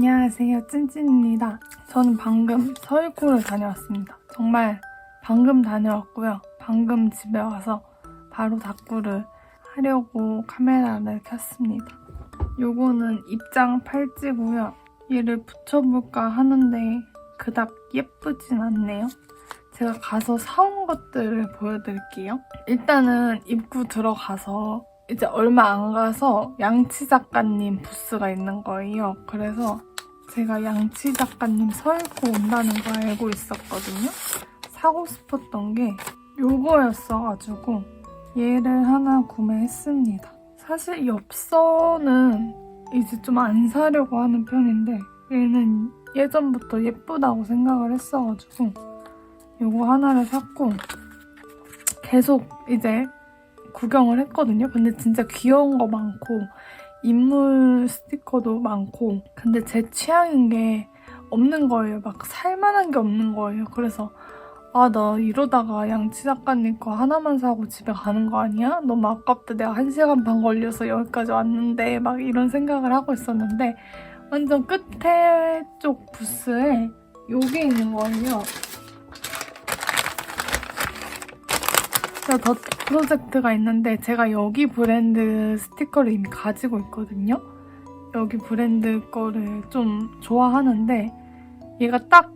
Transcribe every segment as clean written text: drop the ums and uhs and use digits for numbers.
안녕하세요, 찐찐입니다. 저는 방금 서울코를 다녀왔습니다. 정말 방금 다녀왔고요. 방금 집에 와서 바로 다꾸를 하려고 카메라를 켰습니다. 요거는 입장 팔찌고요. 얘를 붙여볼까 하는데 그닥 예쁘진 않네요. 제가 가서 사온 것들을 보여드릴게요. 일단은 입구 들어가서 이제 얼마 안 가서 양치 작가님 부스가 있는 거예요. 그래서 제가 양치 작가님 서울코 온다는 거 알고 있었거든요. 사고 싶었던 게 요거였어가지고 얘를 하나 구매했습니다. 사실 엽서는 이제 좀 안 사려고 하는 편인데 얘는 예전부터 예쁘다고 생각을 했어가지고 요거 하나를 샀고 계속 이제 구경을 했거든요. 근데 진짜 귀여운 거 많고 인물 스티커도 많고 근데 제 취향인 게 없는 거예요. 막 살만한 게 없는 거예요. 그래서 나 이러다가 양치 작가님 거 하나만 사고 집에 가는 거 아니야? 너무 아깝다. 내가 1시간 반 걸려서 여기까지 왔는데 막 이런 생각을 하고 있었는데 완전 끝에 쪽 부스에 요게 있는 거예요. 더 프로젝트가 있는데 제가 여기 브랜드 스티커를 이미 가지고 있거든요. 여기 브랜드 거를 좀 좋아하는데 얘가 딱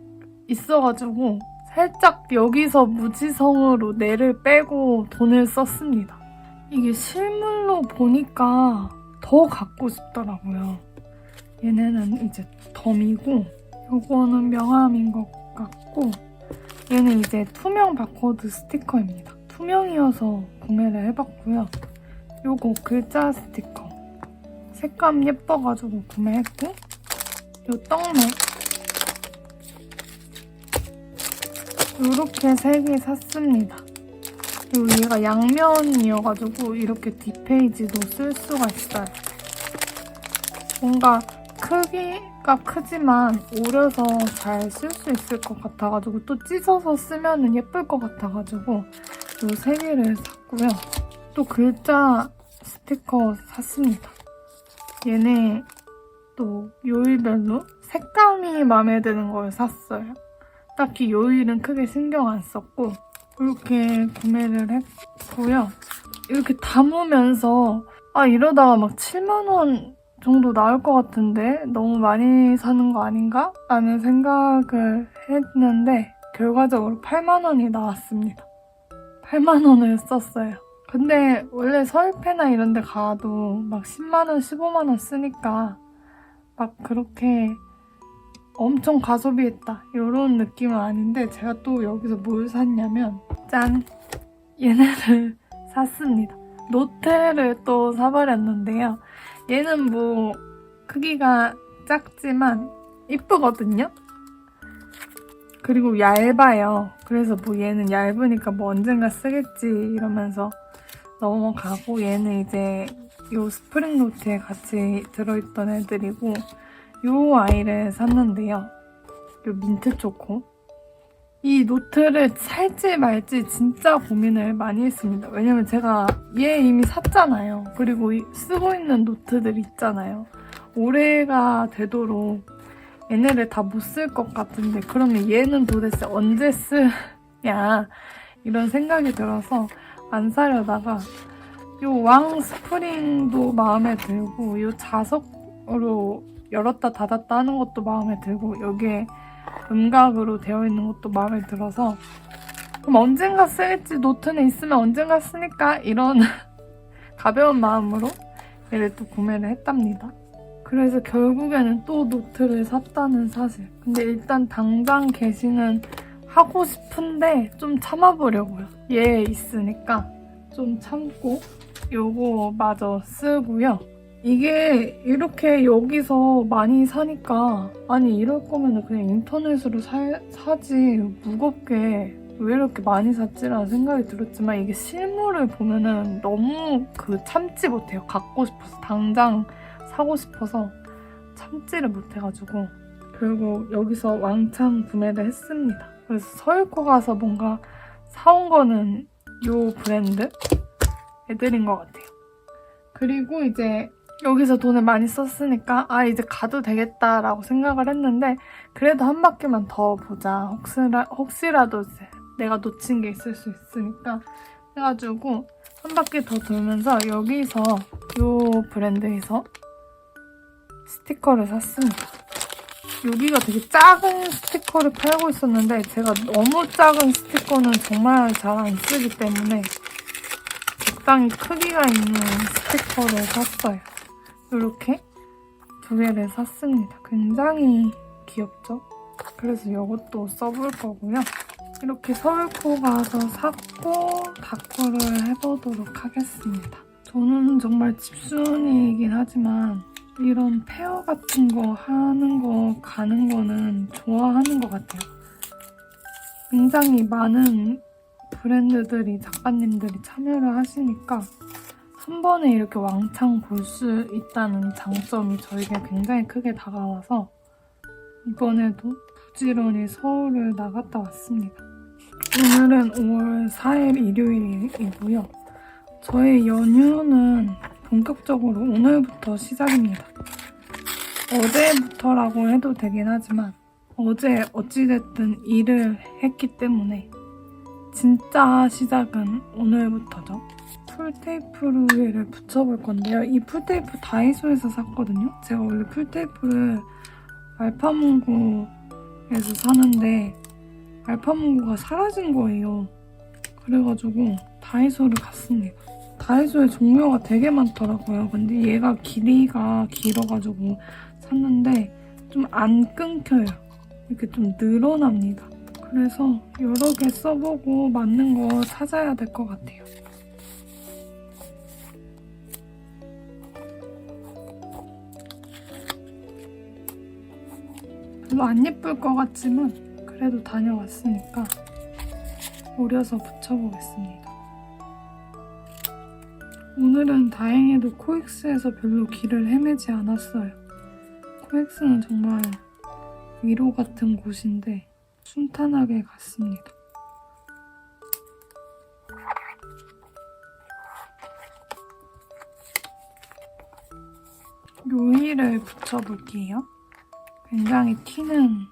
있어가지고 살짝 여기서 무지성으로 뇌를 빼고 돈을 썼습니다. 이게 실물로 보니까 더 갖고 싶더라고요. 얘네는 이제 덤이고 요거는 명암인 것 같고 얘는 이제 투명 바코드 스티커입니다. 투명이어서 구매를 해봤고요. 요거 글자 스티커 색감 예뻐가지고 구매했고 요 떡메 요렇게 3개 샀습니다. 그리고 얘가 양면이어가지고 이렇게 뒷페이지도 쓸 수가 있어요. 뭔가 크기가 크지만 오려서 잘 쓸 수 있을 것 같아가지고 또 찢어서 쓰면 예쁠 것 같아가지고 요 3개를 샀고요. 또 글자 스티커 샀습니다. 얘네 또 요일별로 색감이 마음에 드는 걸 샀어요. 딱히 요일은 크게 신경 안 썼고 이렇게 구매를 했고요. 이렇게 담으면서 이러다가 막 7만 원 정도 나올 것 같은데 너무 많이 사는 거 아닌가? 라는 생각을 했는데 결과적으로 8만 원이 나왔습니다. 8만 원을 썼어요. 근데 원래 서울페나 이런 데 가도 막 10만 원, 15만 원 쓰니까 막 그렇게 엄청 가소비했다 이런 느낌은 아닌데 제가 또 여기서 뭘 샀냐면 짠! 얘네를 샀습니다. 노트를 또 사버렸는데요. 얘는 뭐 크기가 작지만 이쁘거든요? 그리고 얇아요. 그래서 뭐 얘는 얇으니까 뭐 언젠가 쓰겠지 이러면서 넘어가고 얘는 이제 요 스프링 노트에 같이 들어있던 애들이고 요 아이를 샀는데요. 요 민트 초코. 이 노트를 살지 말지 진짜 고민을 많이 했습니다. 왜냐면 제가 얘 이미 샀잖아요. 그리고 쓰고 있는 노트들 있잖아요. 올해가 되도록 얘네를 다 못 쓸 것 같은데 그러면 얘는 도대체 언제 쓰냐 이런 생각이 들어서 안 사려다가 요 왕 스프링도 마음에 들고 요 자석으로 열었다 닫았다 하는 것도 마음에 들고 여기에 음각으로 되어 있는 것도 마음에 들어서 그럼 언젠가 쓰겠지 노트는 있으면 언젠가 쓰니까 이런 가벼운 마음으로 얘를 또 구매를 했답니다. 그래서 결국에는 또 노트를 샀다는 사실. 근데 일단 당장 게시는 하고 싶은데 좀 참아보려고요. 얘 있으니까 좀 참고 요거 마저 쓰고요. 이게 이렇게 여기서 많이 사니까 아니 이럴 거면 그냥 인터넷으로 사지 무겁게 왜 이렇게 많이 샀지라는 생각이 들었지만 이게 실물을 보면은 너무 참지 못해요. 갖고 싶어서 당장 사고 싶어서 참지를 못해가지고 결국 여기서 왕창 구매를 했습니다. 그래서 서울코 가서 뭔가 사온 거는 요 브랜드 애들인 것 같아요. 그리고 이제 여기서 돈을 많이 썼으니까 아 이제 가도 되겠다라고 생각을 했는데 그래도 한 바퀴만 더 보자. 혹시라도 내가 놓친 게 있을 수 있으니까 해가지고 한 바퀴 더 돌면서 여기서 이 브랜드에서 스티커를 샀습니다. 여기가 되게 작은 스티커를 팔고 있었는데 제가 너무 작은 스티커는 정말 잘 안 쓰기 때문에 적당히 크기가 있는 스티커를 샀어요. 이렇게 두 개를 샀습니다. 굉장히 귀엽죠? 그래서 이것도 써볼 거고요. 이렇게 서울코 가서 샀고 다크를 해보도록 하겠습니다. 저는 정말 집순이이긴 하지만 이런 페어 같은 거 하는 거 가는 거는 좋아하는 것 같아요. 굉장히 많은 브랜드들이 작가님들이 참여를 하시니까 한 번에 이렇게 왕창 볼 수 있다는 장점이 저에게 굉장히 크게 다가와서 이번에도 부지런히 서울을 나갔다 왔습니다. 오늘은 5월 4일 일요일이고요. 저의 연휴는 본격적으로 오늘부터 시작입니다. 어제부터라고 해도 되긴 하지만 어제 어찌됐든 일을 했기 때문에 진짜 시작은 오늘부터죠. 풀테이프를 붙여볼 건데요. 이 풀테이프 다이소에서 샀거든요. 제가 원래 풀테이프를 알파문고에서 사는데 알파문고가 사라진 거예요. 그래가지고 다이소를 갔습니다. 다이소에 종류가 되게 많더라고요. 근데 얘가 길이가 길어가지고 샀는데 좀 안 끊겨요. 이렇게 좀 늘어납니다. 그래서 여러 개 써보고 맞는 거 찾아야 될 것 같아요. 별로 안 예쁠 것 같지만 그래도 다녀왔으니까 오려서 붙여보겠습니다. 오늘은 다행히도 코엑스에서 별로 길을 헤매지 않았어요. 코엑스는 정말 위로 같은 곳인데 순탄하게 갔습니다. 요일을 붙여볼게요. 굉장히 튀는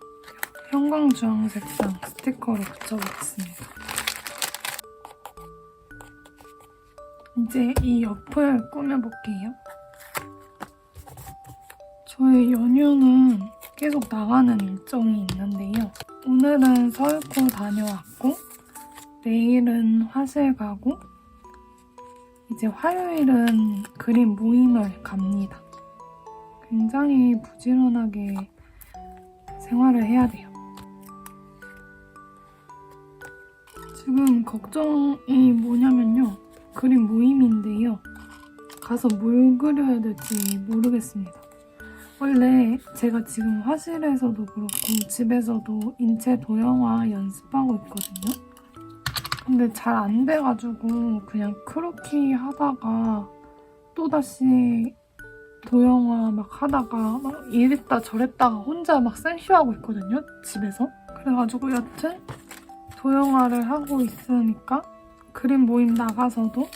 형광주황 색상 스티커를 붙여보겠습니다. 이제 이 옆을 꾸며볼게요. 저의 연휴는 계속 나가는 일정이 있는데요. 오늘은 서울코 다녀왔고 내일은 화실 가고 이제 화요일은 그림 모임을 갑니다. 굉장히 부지런하게 생활을 해야 돼요. 지금 걱정이 뭐냐면요. 그림 모임인데요. 가서 뭘 그려야 될지 모르겠습니다. 원래 제가 지금 화실에서도 그렇고 집에서도 인체 도형화 연습하고 있거든요. 근데 잘 안 돼가지고 그냥 크로키 하다가 또다시 도형화 막 하다가 막 이랬다 저랬다가 혼자 막 생쇼하고 있거든요. 집에서. 그래가지고 여튼 도형화를 하고 있으니까 그림 모임 나가서도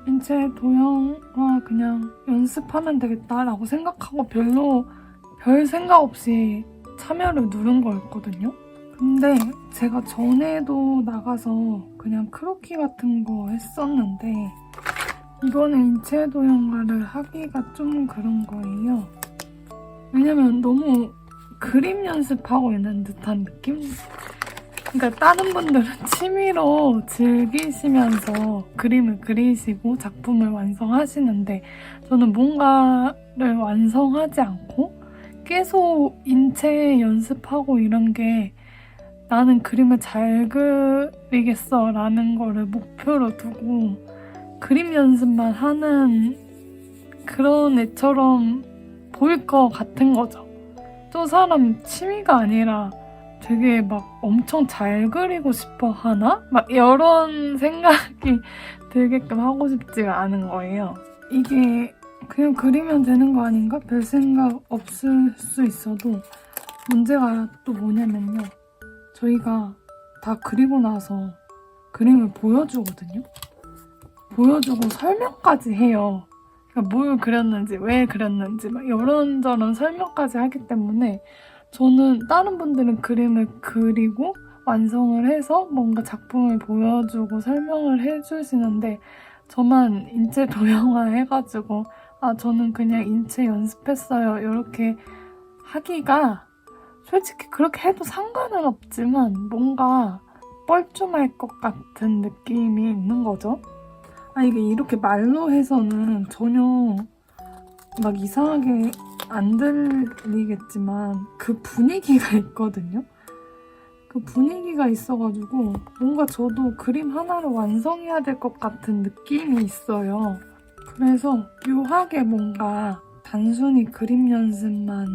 인체 도형화 그냥 연습하면 되겠다라고 생각하고 별 생각 없이 참여를 누른 거였거든요. 근데 제가 전에도 나가서 그냥 크로키 같은 거 했었는데 이거는 인체 도형화를 하기가 좀 그런 거예요. 왜냐면 너무 그림 연습하고 있는 듯한 느낌? 그러니까 다른 분들은 취미로 즐기시면서 그림을 그리시고 작품을 완성하시는데 저는 뭔가를 완성하지 않고 계속 인체 연습하고 이런 게 나는 그림을 잘 그리겠어 라는 거를 목표로 두고 그림 연습만 하는 그런 애처럼 보일 것 같은 거죠. 저 사람 취미가 아니라 되게 막 엄청 잘 그리고 싶어 하나? 막 이런 생각이 들게끔 하고 싶지가 않은 거예요. 이게 그냥 그리면 되는 거 아닌가? 별 생각 없을 수 있어도 문제가 또 뭐냐면요. 저희가 다 그리고 나서 그림을 보여주거든요. 보여주고 설명까지 해요. 그러니까 뭘 그렸는지, 왜 그렸는지 막 이런저런 설명까지 하기 때문에 저는 다른 분들은 그림을 그리고 완성을 해서 뭔가 작품을 보여주고 설명을 해주시는데 저만 인체 도형화 해가지고 저는 그냥 인체 연습했어요 이렇게 하기가 솔직히 그렇게 해도 상관은 없지만 뭔가 뻘쭘할 것 같은 느낌이 있는 거죠. 이게 이렇게 말로 해서는 전혀 막 이상하게 안 들리겠지만 그 분위기가 있거든요. 그 분위기가 있어가지고 뭔가 저도 그림 하나를 완성해야 될 것 같은 느낌이 있어요. 그래서 묘하게 뭔가 단순히 그림 연습만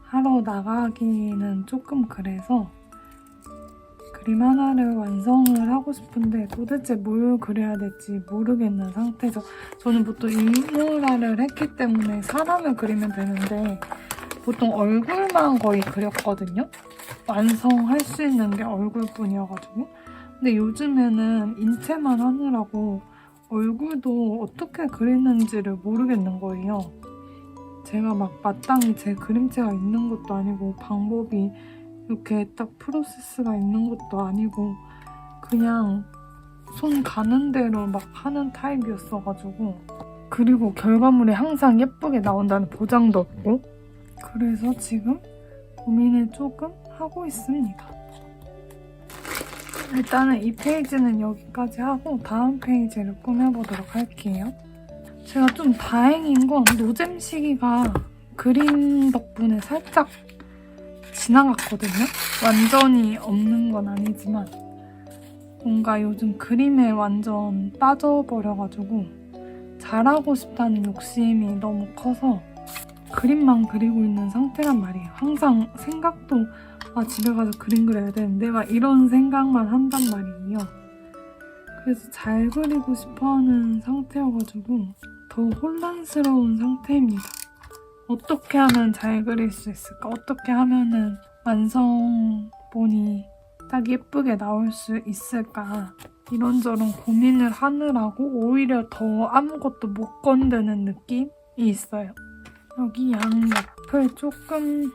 하러 나가기는 조금 그래서 그림 하나를 완성을 하고 싶은데 도대체 뭘 그려야 될지 모르겠는 상태죠. 저는 보통 인물화를 했기 때문에 사람을 그리면 되는데 보통 얼굴만 거의 그렸거든요. 완성할 수 있는 게 얼굴뿐이어가지고. 근데 요즘에는 인체만 하느라고 얼굴도 어떻게 그리는지를 모르겠는 거예요. 제가 막 마땅히 제 그림체가 있는 것도 아니고 방법이 이렇게 딱 프로세스가 있는 것도 아니고 그냥 손 가는 대로 막 하는 타입이었어가지고 그리고 결과물이 항상 예쁘게 나온다는 보장도 없고 그래서 지금 고민을 조금 하고 있습니다. 일단은 이 페이지는 여기까지 하고 다음 페이지를 꾸며보도록 할게요. 제가 좀 다행인 건 노잼 시기가 그림 덕분에 살짝 지나갔거든요. 완전히 없는 건 아니지만 뭔가 요즘 그림에 완전 빠져버려가지고 잘하고 싶다는 욕심이 너무 커서 그림만 그리고 있는 상태란 말이에요. 항상 생각도 집에 가서 그림 그려야 되는데 막 이런 생각만 한단 말이에요. 그래서 잘 그리고 싶어하는 상태여가지고 더 혼란스러운 상태입니다. 어떻게 하면 잘 그릴 수 있을까? 어떻게 하면은 완성본이 딱 예쁘게 나올 수 있을까? 이런저런 고민을 하느라고 오히려 더 아무것도 못 건드는 느낌이 있어요. 여기 양옆을 조금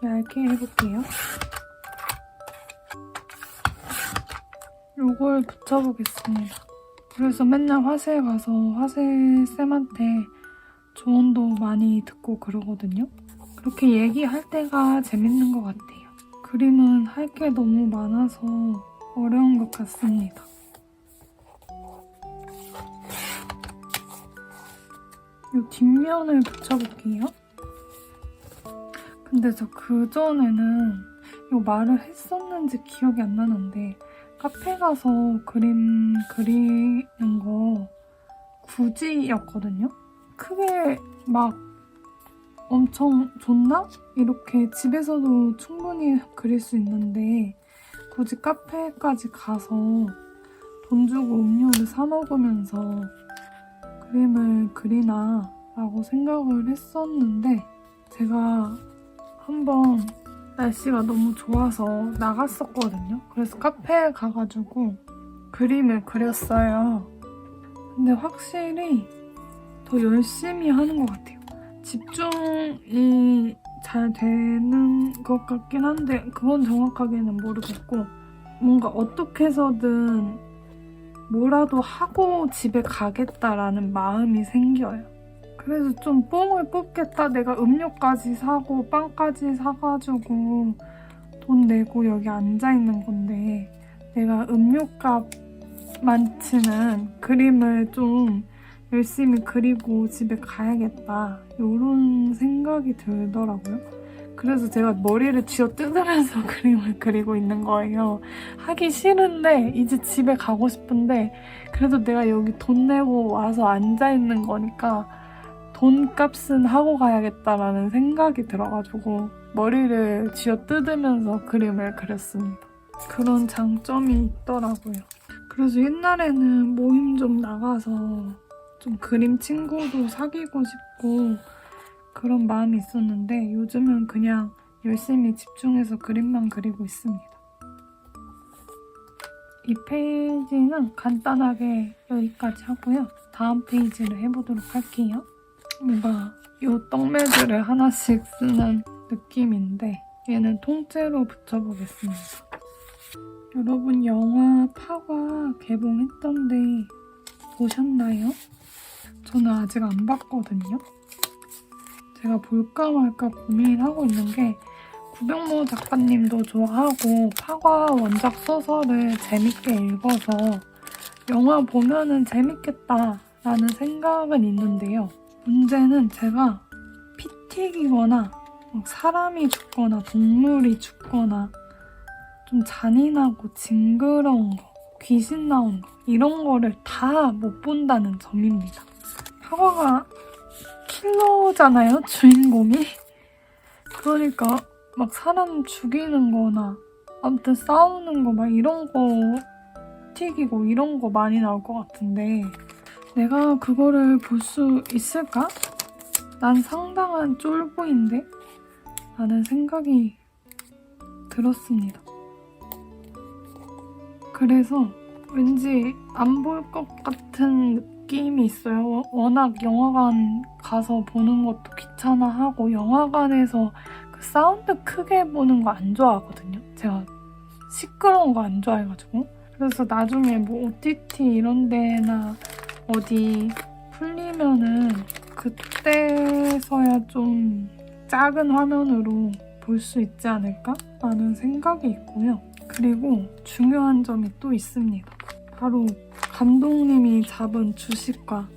얇게 해볼게요. 요걸 붙여보겠습니다. 그래서 맨날 화실 가서 화실쌤한테 조언도 많이 듣고 그러거든요. 그렇게 얘기할 때가 재밌는 것 같아요. 그림은 할 게 너무 많아서 어려운 것 같습니다. 이 뒷면을 붙여볼게요. 근데 저 그전에는 이 말을 했었는지 기억이 안 나는데 카페 가서 그림 그리는 거 굳이였거든요. 크게 막 엄청 좋나? 이렇게 집에서도 충분히 그릴 수 있는데 굳이 카페까지 가서 돈 주고 음료를 사 먹으면서 그림을 그리나 라고 생각을 했었는데 제가 한번 날씨가 너무 좋아서 나갔었거든요. 그래서 카페에 가가지고 그림을 그렸어요. 근데 확실히 더 열심히 하는 것 같아요. 집중이 잘 되는 것 같긴 한데 그건 정확하게는 모르겠고 뭔가 어떻게 해서든 뭐라도 하고 집에 가겠다라는 마음이 생겨요. 그래서 좀 뽕을 뽑겠다. 내가 음료까지 사고 빵까지 사가지고 돈 내고 여기 앉아있는 건데 내가 음료값만치는 그림을 좀 열심히 그리고 집에 가야겠다. 이런 생각이 들더라고요. 그래서 제가 머리를 쥐어뜯으면서 그림을 그리고 있는 거예요. 하기 싫은데 이제 집에 가고 싶은데 그래도 내가 여기 돈 내고 와서 앉아있는 거니까 돈값은 하고 가야겠다라는 생각이 들어가지고 머리를 쥐어뜯으면서 그림을 그렸습니다. 그런 장점이 있더라고요. 그래서 옛날에는 모임 좀 나가서 좀 그림 친구도 사귀고 싶고 그런 마음이 있었는데 요즘은 그냥 열심히 집중해서 그림만 그리고 있습니다. 이 페이지는 간단하게 여기까지 하고요. 다음 페이지를 해보도록 할게요. 뭔가 이 떡매들을 하나씩 쓰는 느낌인데 얘는 통째로 붙여보겠습니다. 여러분 영화 파과 개봉했던데 보셨나요? 저는 아직 안 봤거든요. 제가 볼까 말까 고민하고 있는 게 구병모 작가님도 좋아하고 파과 원작 소설을 재밌게 읽어서 영화 보면은 재밌겠다라는 생각은 있는데요. 문제는 제가 피 튀기거나 사람이 죽거나 동물이 죽거나 좀 잔인하고 징그러운 거, 귀신 나온 거 이런 거를 다 못 본다는 점입니다. 파과가 킬러잖아요, 주인공이. 그러니까 막 사람 죽이는 거나 아무튼 싸우는 거 막 이런 거 튀기고 이런 거 많이 나올 것 같은데 내가 그거를 볼 수 있을까? 난 상당한 쫄보인데? 라는 생각이 들었습니다. 그래서 왠지 안 볼 것 같은 느낌이 있어요. 워낙 영화관 가서 보는 것도 귀찮아하고 영화관에서 그 사운드 크게 보는 거 안 좋아하거든요. 제가 시끄러운 거 안 좋아해가지고. 그래서 나중에 뭐 OTT 이런 데나 어디 풀리면은 그때서야 좀 작은 화면으로 볼 수 있지 않을까? 라는 생각이 있고요. 그리고 중요한 점이 또 있습니다. 바로 감독님이 잡은 주식과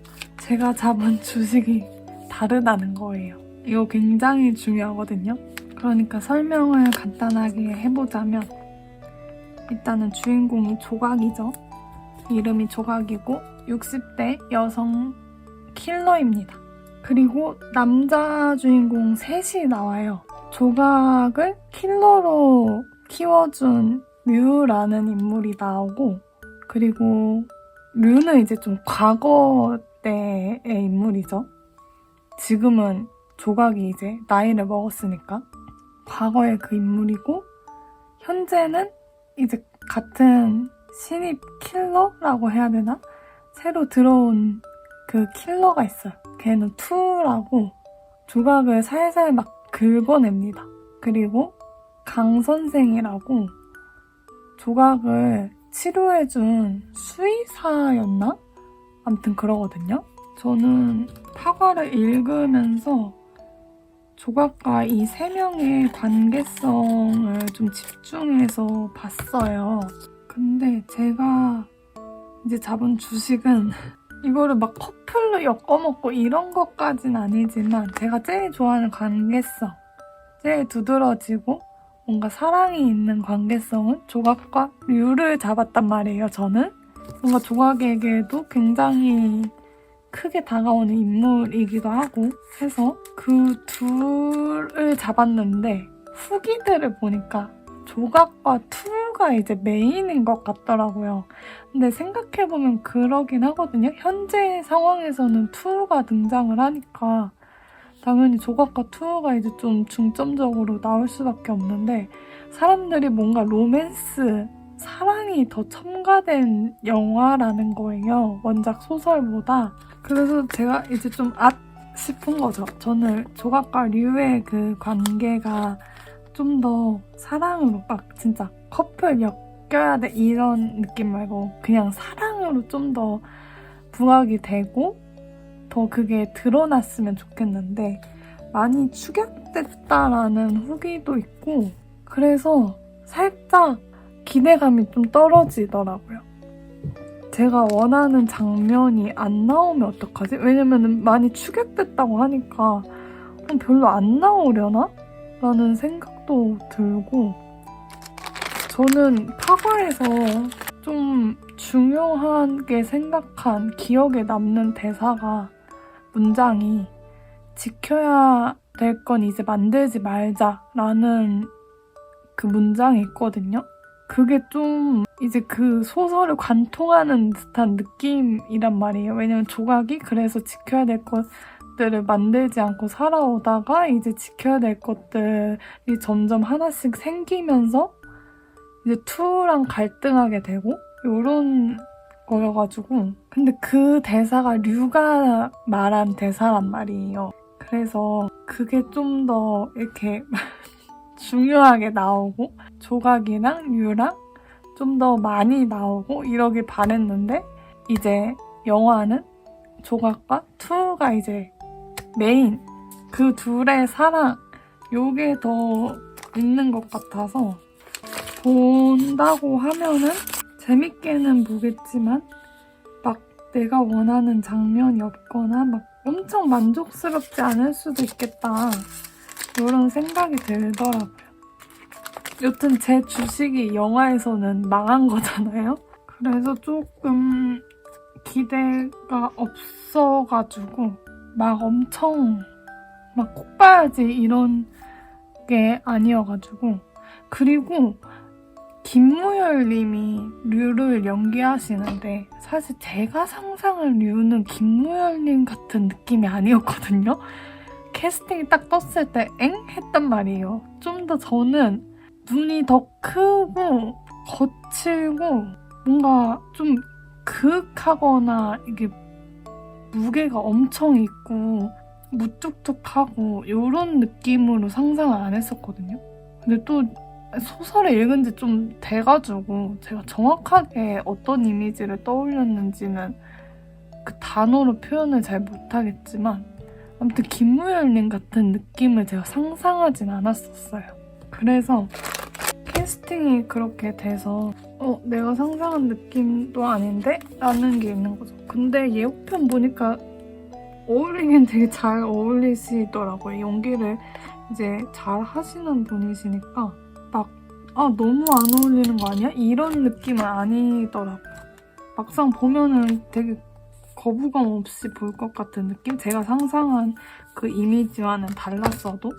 제가 잡은 주식이 다르다는 거예요. 이거 굉장히 중요하거든요. 그러니까 설명을 간단하게 해보자면 일단은 주인공이 조각이죠. 이름이 조각이고 60대 여성 킬러입니다. 그리고 남자 주인공 셋이 나와요. 조각을 킬러로 키워준 류라는 인물이 나오고 그리고 류는 이제 좀 과거 때의 인물이죠. 지금은 조각이 이제 나이를 먹었으니까 과거의 그 인물이고 현재는 이제 같은 신입 킬러라고 해야 되나? 새로 들어온 그 킬러가 있어요. 걔는 투라고 조각을 살살 막 긁어냅니다. 그리고 강 선생이라고 조각을 치료해준 수의사였나? 아무튼 그러거든요. 저는 파과를 읽으면서 조각과 이 세 명의 관계성을 좀 집중해서 봤어요. 근데 제가 이제 잡은 주식은 이거를 막 커플로 엮어먹고 이런 것까진 아니지만 제가 제일 좋아하는 관계성, 제일 두드러지고 뭔가 사랑이 있는 관계성은 조각과 류를 잡았단 말이에요, 저는. 뭔가 조각에게도 굉장히 크게 다가오는 인물이기도 하고 해서 그 둘을 잡았는데 후기들을 보니까 조각과 투가 이제 메인인 것 같더라고요. 근데 생각해보면 그러긴 하거든요. 현재 상황에서는 투가 등장을 하니까 당연히 조각과 투가 이제 좀 중점적으로 나올 수밖에 없는데 사람들이 뭔가 로맨스, 사랑이 더 첨가된 영화라는 거예요. 원작 소설보다. 그래서 제가 이제 좀 싶은 거죠. 저는 조각과 류의 그 관계가 좀 더 사랑으로 막 진짜 커플 엮여야 돼 이런 느낌 말고 그냥 사랑으로 좀 더 부각이 되고 더 그게 드러났으면 좋겠는데 많이 축약됐다라는 후기도 있고 그래서 살짝 기대감이 좀 떨어지더라고요. 제가 원하는 장면이 안 나오면 어떡하지? 왜냐면 많이 축약됐다고 하니까 별로 안 나오려나? 라는 생각도 들고 저는 파과에서 좀 중요하게 생각한 기억에 남는 대사가 문장이 지켜야 될 건 이제 만들지 말자라는 그 문장이 있거든요. 그게 좀 이제 그 소설을 관통하는 듯한 느낌이란 말이에요. 왜냐면 조각이 그래서 지켜야 될 것들을 만들지 않고 살아오다가 이제 지켜야 될 것들이 점점 하나씩 생기면서 이제 투랑 갈등하게 되고 요런 거여가지고 근데 그 대사가 류가 말한 대사란 말이에요. 그래서 그게 좀 더 이렇게 중요하게 나오고 조각이랑 류랑 좀 더 많이 나오고 이러길 바랬는데 이제 영화는 조각과 투가 이제 메인 그 둘의 사랑 요게 더 있는 것 같아서 본다고 하면은 재밌게는 보겠지만 막 내가 원하는 장면이 없거나 막 엄청 만족스럽지 않을 수도 있겠다 이런 생각이 들더라고요. 여튼 제 주식이 영화에서는 망한 거잖아요. 그래서 조금 기대가 없어가지고 막 엄청 막 꼭 봐야지 이런 게 아니어가지고 그리고 김무열 님이 류를 연기하시는데 사실 제가 상상한 류는 김무열 님 같은 느낌이 아니었거든요. 캐스팅이 딱 떴을 때 엥? 했단 말이에요. 좀 더 저는 눈이 더 크고 거칠고 뭔가 좀 그윽하거나 이게 무게가 엄청 있고 무뚝뚝하고 이런 느낌으로 상상을 안 했었거든요. 근데 또 소설을 읽은 지 좀 돼가지고 제가 정확하게 어떤 이미지를 떠올렸는지는 그 단어로 표현을 잘 못하겠지만 아무튼 김무열님 같은 느낌을 제가 상상하진 않았었어요. 그래서 캐스팅이 그렇게 돼서 내가 상상한 느낌도 아닌데? 라는 게 있는 거죠. 근데 예고편 보니까 어울리긴 되게 잘 어울리시더라고요. 연기를 이제 잘 하시는 분이시니까 막 너무 안 어울리는 거 아니야? 이런 느낌은 아니더라고요. 막상 보면은 되게 거부감 없이 볼 것 같은 느낌? 제가 상상한 그 이미지와는 달랐어도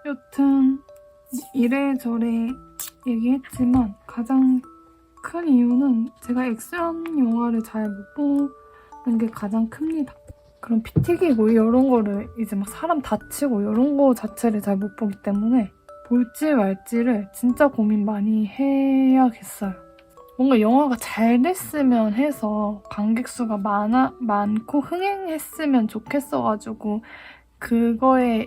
여튼 이래저래 얘기했지만 가장 큰 이유는 제가 액션 영화를 잘 못 보는 게 가장 큽니다. 그런 피 튀기고 이런 거를 이제 막 사람 다치고 이런 거 자체를 잘 못 보기 때문에 볼지 말지를 진짜 고민 많이 해야겠어요. 뭔가 영화가 잘 됐으면 해서 관객 수가 많고 흥행했으면 좋겠어가지고 그거에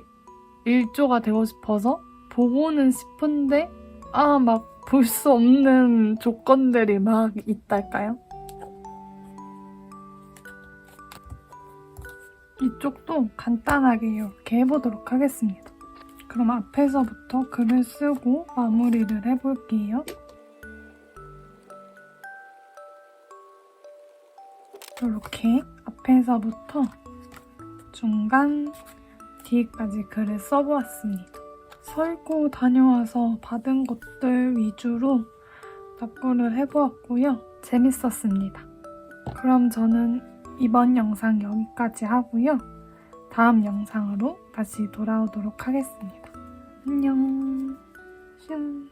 일조가 되고 싶어서 보고는 싶은데 막 볼 수 없는 조건들이 막 있달까요? 이쪽도 간단하게 이렇게 해보도록 하겠습니다. 그럼 앞에서부터 글을 쓰고 마무리를 해볼게요. 이렇게 앞에서부터 중간 뒤까지 글을 써보았습니다. 서 읽고 다녀와서 받은 것들 위주로 답글을 해보았고요. 재밌었습니다. 그럼 저는 이번 영상 여기까지 하고요. 다음 영상으로 다시 돌아오도록 하겠습니다. 안녕. 슝.